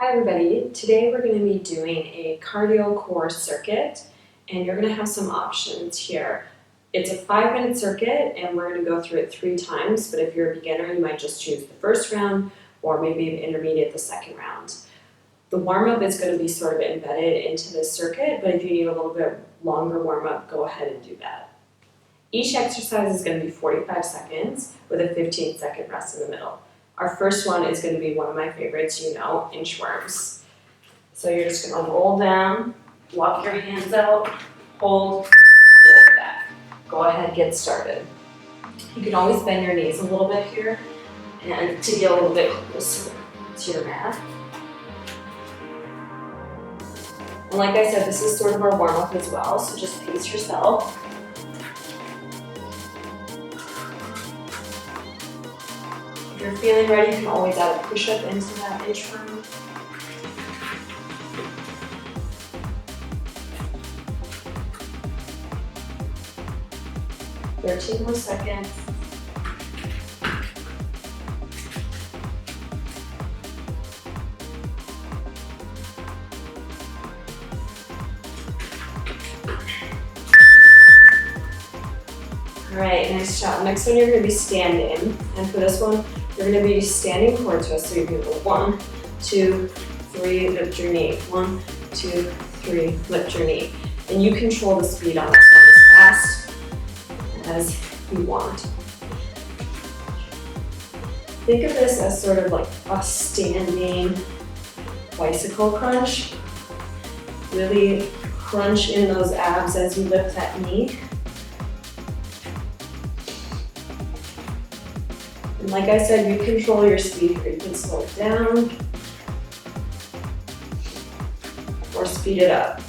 Hi everybody, today we're going to be doing a cardio core circuit and you're going to have some options here. It's a 5-minute circuit and we're going to go through it 3 times, but if you're a beginner you might just choose the first round or maybe an intermediate the second round. The warm-up is going to be sort of embedded into this circuit, but if you need a little bit longer warm-up, go ahead and do that. Each exercise is going to be 45 seconds with a 15-second rest in the middle. Our first one is going to be one of my favorites, inchworms. So you're just going to roll down, walk your hands out, hold, roll back. Go ahead, get started. You can always bend your knees a little bit here and to get a little bit closer to your mat. And like I said, this is sort of our warm-up as well, so just pace yourself. If you're feeling ready, you can always add a push-up into that inchworm. "13 more seconds. All right, nice job. Next one, you're going to be standing, and for this one, you're going to be standing core twist. So you're going to go 1, 2, 3, lift your knee. 1, 2, 3, lift your knee. And you control the speed on this one as fast as you want. Think of this as sort of like a standing bicycle crunch. Really crunch in those abs as you lift that knee. And like I said, you control your speed here. You can slow it down or speed it up.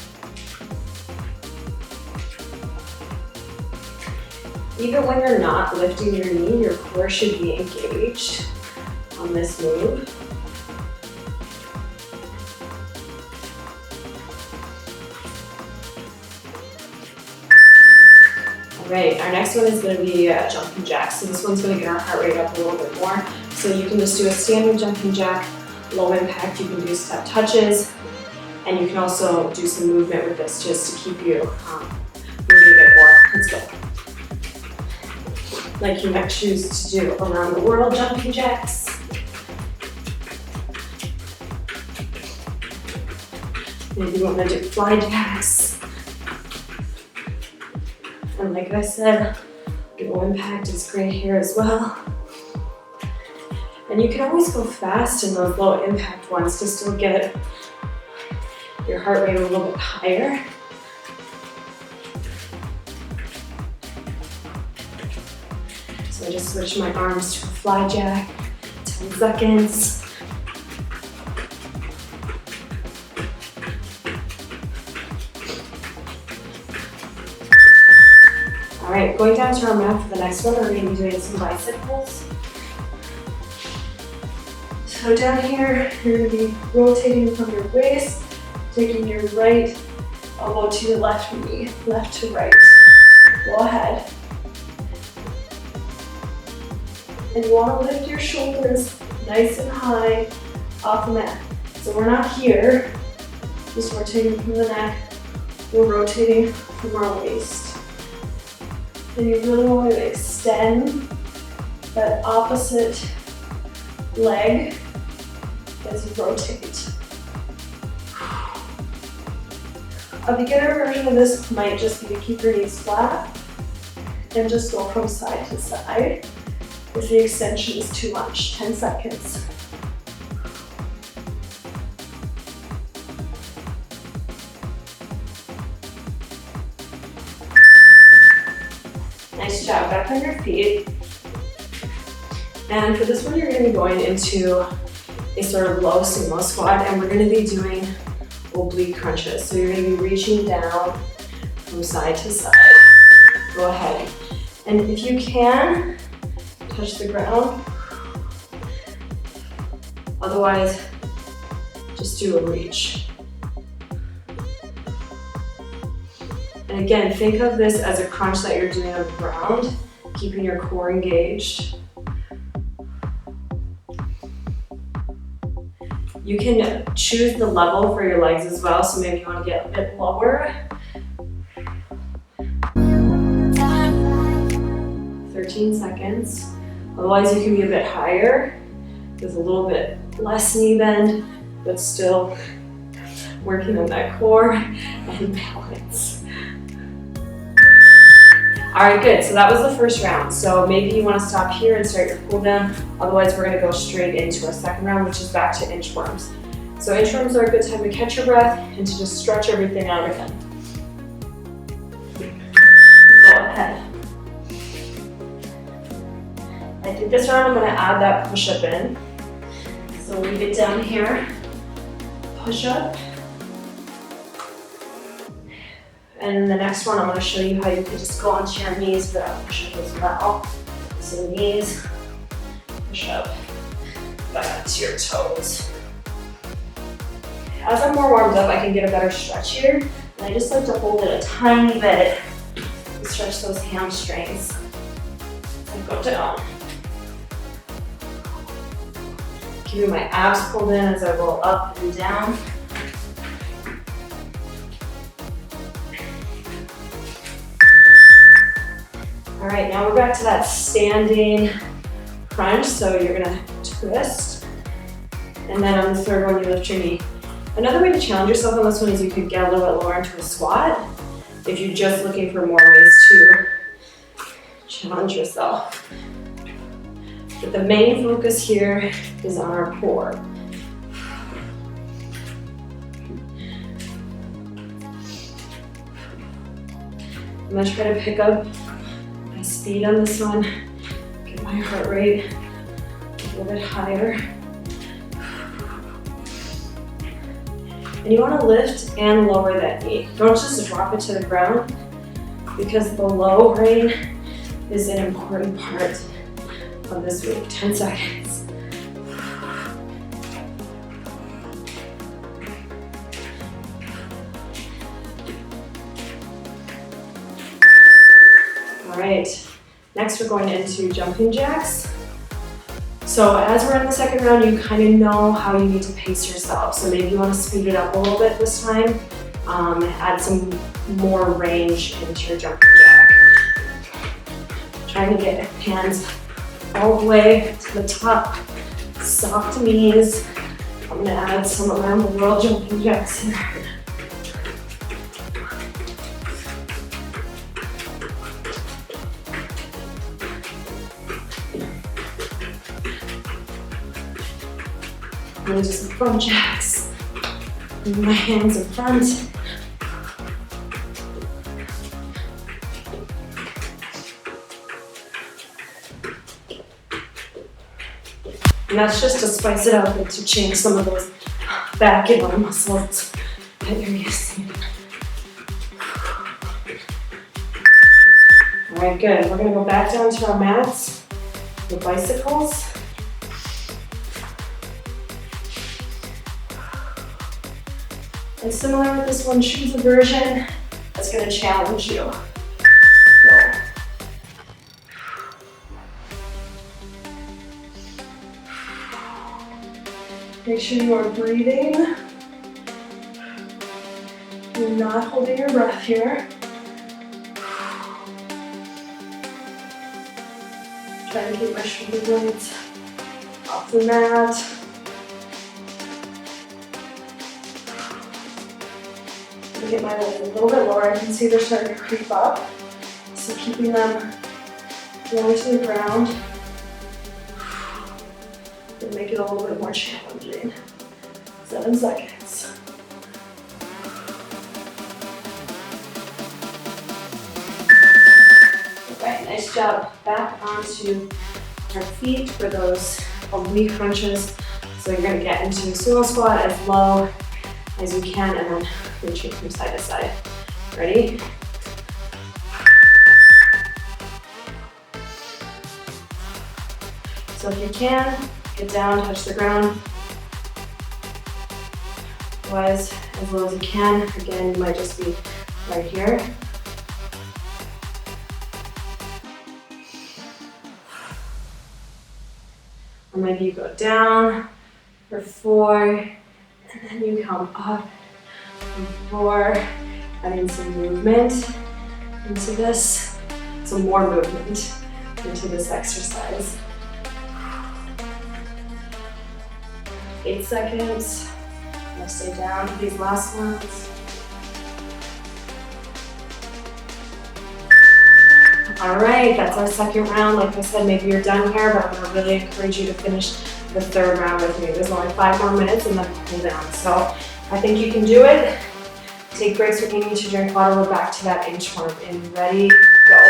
Even when you're not lifting your knee, your core should be engaged on this move. All right, our next one is going to be jumping jacks. So this one's going to get our heart rate up a little bit more. So you can just do a standard jumping jack, low impact. You can do step touches, and you can also do some movement with this just to keep you moving a bit more. Let's go. Like you might choose to do around the world jumping jacks. Maybe you want to do fly jacks. And like I said, low impact is great here as well. And you can always go fast in those low impact ones to still get your heart rate a little bit higher. So I just switch my arms to a fly jack, 10 seconds. All right, going down to our mat for the next one, we're going to be doing some bicycles. So down here, you're going to be rotating from your waist, taking your right elbow to your left knee, left to right. Go ahead. And you want to lift your shoulders nice and high off the mat. So we're not here, just rotating from the neck, we're rotating from our waist. And you really want to extend that opposite leg as you rotate. A beginner version of this might just be to keep your knees flat and just go from side to side if the extension is too much. 10 seconds. Nice job, back on your feet. And for this one, you're going to be going into a sort of low sumo squat, and we're going to be doing oblique crunches. So you're going to be reaching down from side to side. Go ahead. And if you can, touch the ground. Otherwise, just do a reach. And again, think of this as a crunch that you're doing on the ground, keeping your core engaged. You can choose the level for your legs as well, so maybe you want to get a bit lower. 13 seconds. Otherwise, you can be a bit higher with a little bit less knee bend, but still working on that core and balance. All right, good. So that was the first round. So maybe you want to stop here and start your cool down. Otherwise, we're going to go straight into our second round, which is back to inchworms. So inchworms are a good time to catch your breath and to just stretch everything out again. Go ahead. I think this round I'm going to add that push-up in. So leave it down here, push up. And the next one, I'm going to show you how you can just go onto your knees for that push-up as well. So knees, push up, back to your toes. As I'm more warmed up, I can get a better stretch here. And I just like to hold it a tiny bit to stretch those hamstrings. And go down. Keeping my abs pulled in as I roll up and down. All right, now we're back to that standing crunch. So you're gonna twist. And then on the third one, you lift your knee. Another way to challenge yourself on this one is you could get a little bit lower into a squat if you're just looking for more ways to challenge yourself. But the main focus here is on our core. I'm gonna try to pick up my speed on this one, get my heart rate a little bit higher. And you want to lift and lower that knee. Don't just drop it to the ground, because the lowering is an important part of this week. 10 seconds. All right, next we're going into jumping jacks. So as we're in the second round, you kind of know how you need to pace yourself. So maybe you want to speed it up a little bit this time, add some more range into your jumping jack. Trying to get hands all the way to the top, soft knees. I'm gonna add some around the world jumping jacks here. And just front jacks. Move my hands in front. And that's just to spice it up and to change some of those back and arm muscles that you're using. All right, good. We're gonna go back down to our mats, the bicycles. And similar with this one, choose a version that's gonna challenge you. Go. Make sure you are breathing. You're not holding your breath here. Trying to keep my shoulder blades off the mat. Get my legs a little bit lower. I can see they're starting to creep up. So keeping them lower to the ground will make it a little bit more challenging. 7 seconds. Okay, nice job. Back onto our feet for those oblique crunches. So you're gonna get into a sumo squat as low as you can and then reaching from side to side. Ready? So if you can, get down, touch the ground. Otherwise, as low as you can. Again, you might just be right here. Or maybe you go down for 4, And then you come up and 4, adding some movement into this, some more movement into this exercise. 8 seconds. Now stay down for these last ones. All right, that's our second round. Like I said, maybe you're done here, but I'm gonna really encourage you to finish the third round with me. There's only 5 more minutes and then cool down. So I think you can do it. Take breaks when you need to drink water. We're back to that inchworm. And ready, go.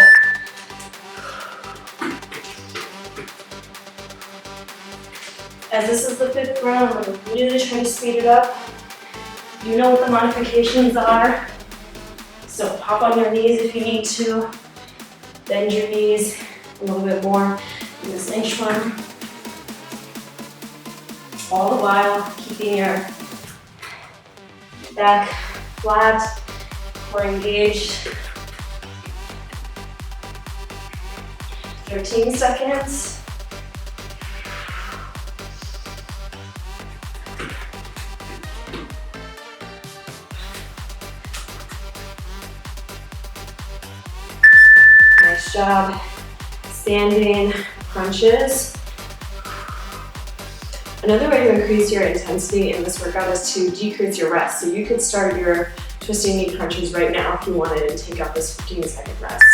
As this is the 5th round, I'm gonna really try to speed it up. You know what the modifications are. So hop on your knees if you need to. Bend your knees a little bit more in this inchworm. All the while keeping your back flat or engaged. 13 seconds. Nice job. Standing crunches. Another way to increase your intensity in this workout is to decrease your rest. So you could start your twisting knee crunches right now if you wanted and take out this 15-second rest.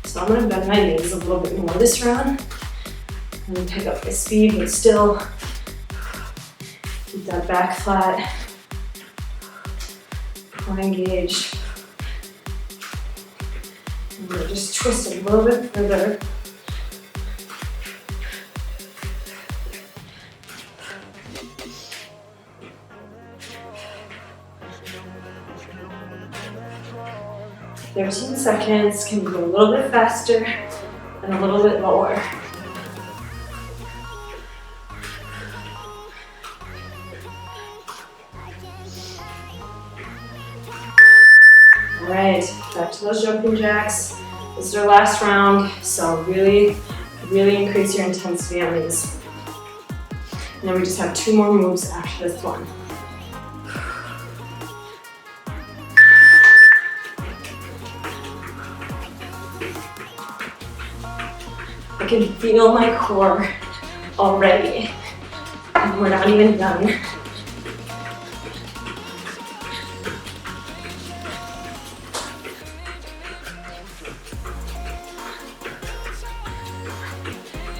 So I'm gonna bend my knees a little bit more this round. I'm gonna pick up my speed, but still keep that back flat, core engaged. I'm gonna just twist a little bit further. "13 seconds, can go a little bit faster and a little bit lower." All right, back to those jumping jacks. This is our last round, so really increase your intensity on these. And then we just have 2 more moves after this one. I can feel my core already, and we're not even done.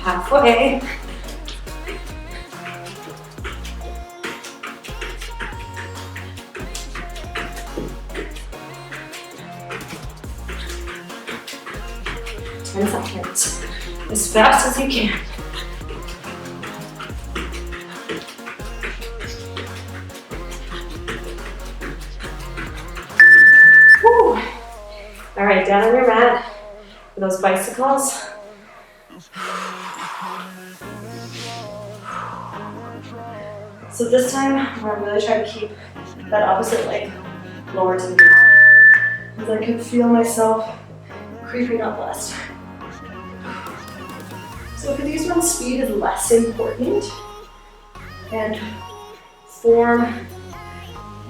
Halfway. Seconds. As fast as you can. Woo. All right, down on your mat for those bicycles. So this time, I'm gonna really try to keep that opposite leg lower to the ground, because I can feel myself creeping up last time. So for these ones, speed is less important, and form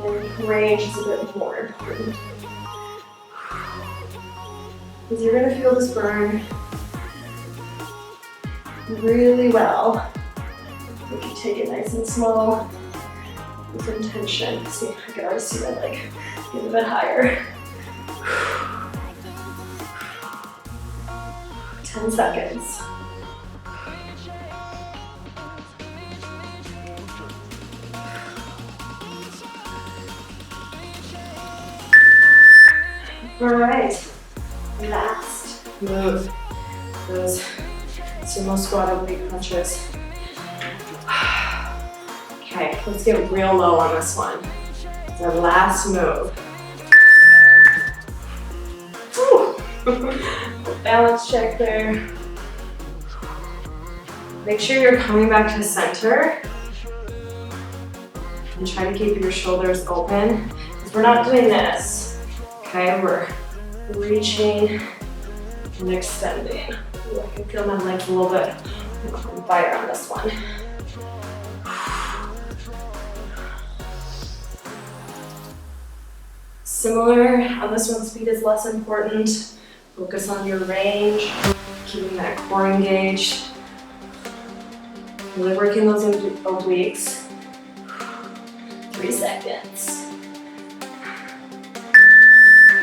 and range is a bit more important. Because you're gonna feel this burn really well if you take it nice and slow with intention. See, I can already see that leg get a bit higher. 10 seconds. All right, last move, those sumo squat oblique crunches. Okay, let's get real low on this one. It's our last move. Balance check there. Make sure you're coming back to center and try to keep your shoulders open, because we're not doing this. Okay, we're reaching and extending. Ooh, I can feel my legs a little bit on fire on this one. Similar, on this one, speed is less important. Focus on your range, keeping that core engaged. Really working those obliques. 3 seconds.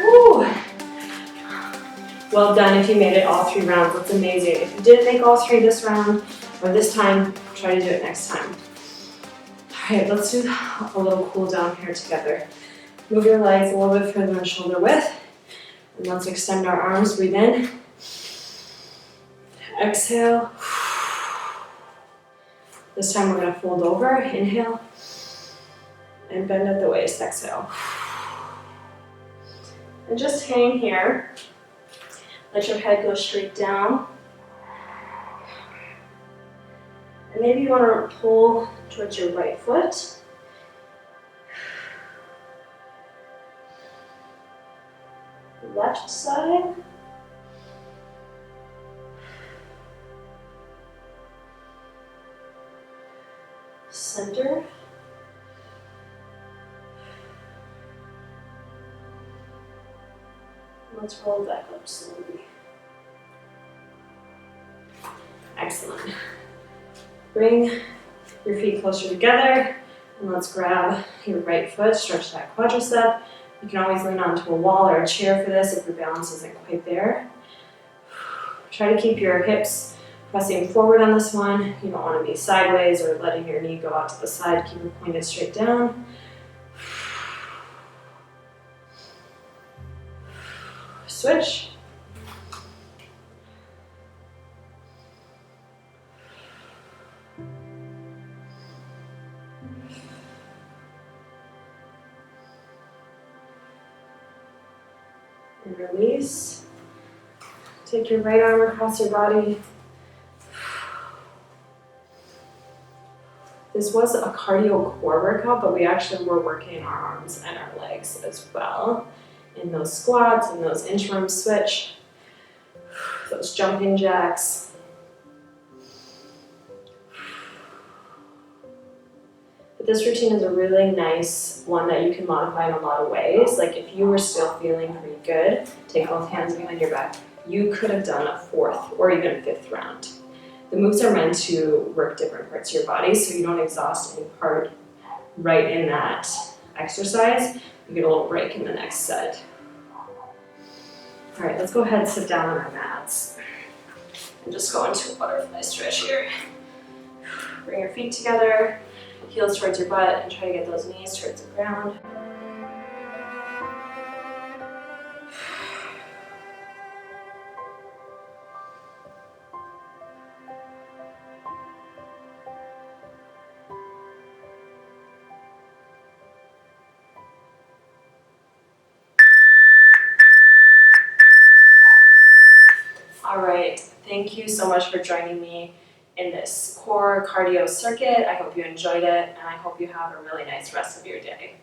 Woo! Well done if you made it all 3 rounds. That's amazing. If you didn't make all 3 this round or this time, try to do it next time. All right, let's do a little cool down here together. Move your legs a little bit further than shoulder width. And let's extend our arms. Breathe in. Exhale. This time we're going to fold over. Inhale. And bend at the waist. Exhale. And just hang here. Let your head go straight down. And maybe you want to pull towards your right foot. Left side. Center. Let's roll back up slowly. Excellent. Bring your feet closer together and let's grab your right foot, stretch that quadricep. You can always lean onto a wall or a chair for this if your balance isn't quite there. Try to keep your hips pressing forward on this one. You don't want to be sideways or letting your knee go out to the side. Keep it pointed straight down. Switch. And release. Take your right arm across your body. This was a cardio core workout, but we actually were working our arms and our legs as well. In those squats and those interim switch, those jumping jacks. But this routine is a really nice one that you can modify in a lot of ways. Like if you were still feeling pretty good, take both hands behind your back. You could have done a 4th or even 5th round. The moves are meant to work different parts of your body, so you don't exhaust any part right in that exercise. You get a little break in the next set. All right, let's go ahead and sit down on our mats. And just go into a butterfly stretch here. Bring your feet together, heels towards your butt, and try to get those knees towards the ground. All right, thank you so much for joining me in this core cardio circuit. I hope you enjoyed it, and I hope you have a really nice rest of your day.